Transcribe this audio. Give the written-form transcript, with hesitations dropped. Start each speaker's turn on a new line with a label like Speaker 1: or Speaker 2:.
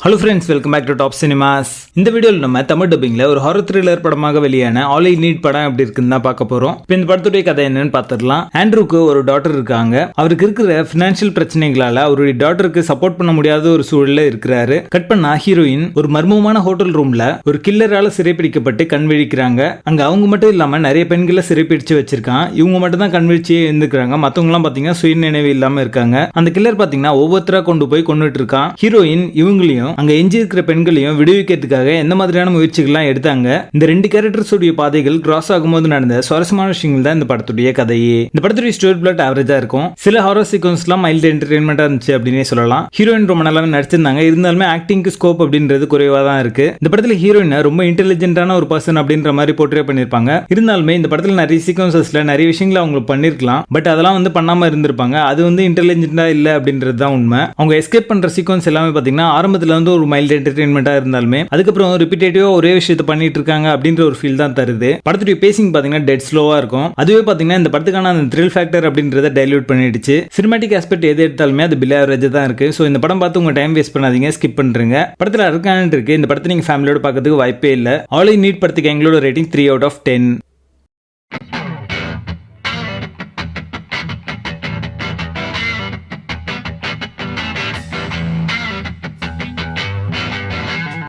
Speaker 1: Hello friends, welcome back to Top Cinemas. இந்த வீடியோவில் நம்ம தமிழ் டப்பிங்ல ஒரு ஹாரர் த்ரில்லர் படமாக வெளியான ஆல் ஐ நீட் படம் எப்படி இருக்குன்னு தான் பார்க்க போறோம். இப்போ இந்த படத்துடைய கதை என்னன்னு பார்த்துடலாம். ஆண்ட்ரூக்கு ஒரு டாட்டர் இருக்காங்க. அவருக்கு இருக்கிற பினான்சியல் பிரச்சனைகளால அவருடைய டாட்டருக்கு சப்போர்ட் பண்ண முடியாத ஒரு சூழல்ல இருக்கிறாரு. கட் பண்ணா ஹீரோயின் ஒரு மர்மமான ஹோட்டல் ரூம்ல ஒரு கில்லரால சிறைப்பிடிக்கப்பட்டு கண் விழிக்கிறாங்க. அங்க அவங்க மட்டும் இல்லாம நிறைய பெண்களை சிறைப்பிடிச்சு வச்சிருக்கான். இவங்க மட்டும் தான் கண் விழிச்சியே இருந்துக்கிறாங்க. மத்தவங்க எல்லாம் பாத்தீங்கன்னா சுய நினைவு இல்லாம இருக்காங்க. அந்த கில்லர் பாத்தீங்கன்னா ஒவ்வொருத்தரா கொண்டு போய் கொண்டுட்டு இருக்கான். ஹீரோயின் இவங்களையும் அங்க எஞ்சி இருக்கிற பெண்களையும் விடுவிக்கிறதுக்காக எந்த மாதிரியான முயற்சிகள்லாம் எடுத்தாங்க. இந்த ரெண்டு கேரக்டர்ஸ் உடைய பாதைகள் கிராஸ் ஆகும்போது நடந்த சுவாரஸ்யமான விஷயங்கள் தான் இந்த படத்துடைய கதையே. இந்த படத்துடைய ஸ்டோரி பிளாட் ஆவரேஜா இருக்கும். சில ஹாரர் சீக்வன்ஸ்லாம் மைல்ட் என்டர்டெயின்மெண்டா இருந்துச்சு அப்படின்னே சொல்லலாம். ஹீரோயின் ரொம்ப நல்லா நடிச்சிருந்தாங்க. இருந்தாலுமே ஆக்டிங்க்கு ஸ்கோப் அப்படின்றது குறைவா தான் இருக்கு. இந்த படத்துல ஹீரோயின் ரொம்ப இன்டெலிஜென்ட்டான ஒரு பர்சன் அப்படின்ற மாதிரி போர்ட்ரே பண்ணிருப்பாங்க. இருந்தாலுமே இந்த படத்துல நிறைய சீக்வன்சஸ்ல நிறைய விஷயங்களை அவங்க பண்ணிருக்கலாம். பட் அதெல்லாம் பண்ணாம இருந்திருப்பாங்க. அது இன்டெலிஜென்ட்டா இல்ல அப்படின்றது தான் உண்மை. அவங்க எஸ்கேப் பண்ற சீக்வன்ஸ் எல்லாமே பாத்தீங்கன்னா ஆரம்பத்துல ஒரு மைல்ட் என்டர்டெயின்மெண்டா இருந்தாலுமே அதுக்கப்புறம் ரிப்பீட்டேட்டிவா ஒரே விஷயத்தை பண்ணிட்டு இருக்காங்க அப்படின்ற ஒரு ஃபீல் தான் தருது. படத்துடைய பேசிங் பாத்தீங்கன்னா டெட் ஸ்லோவா இருக்கும். அதுவே பாத்தீங்கன்னா இந்த படத்துக்கான அந்த த்ரில் ஃபேக்டர் அப்படின்றத டைல்யூட் பண்ணிடுச்சு. சினிமாட்டிக் ஆஸ்பெக்ட் எது எடுத்தாலுமே அது பிலோ ஆவரேஜ் தான் இருக்கு. சோ இந்த படம் பார்த்து உங்க டைம் வேஸ்ட் பண்ணாதீங்க, ஸ்கிப் பண்றீங்க. படத்துல இருக்கான இருக்கு. இந்த படத்தை நீங்க ஃபேமிலியோட பார்க்கிறதுக்கு வாய்ப்பே இல்ல. ஆல் ஐ நீட் படத்துக்கு எங்களோட ரேட்டிங் 3 out of 10.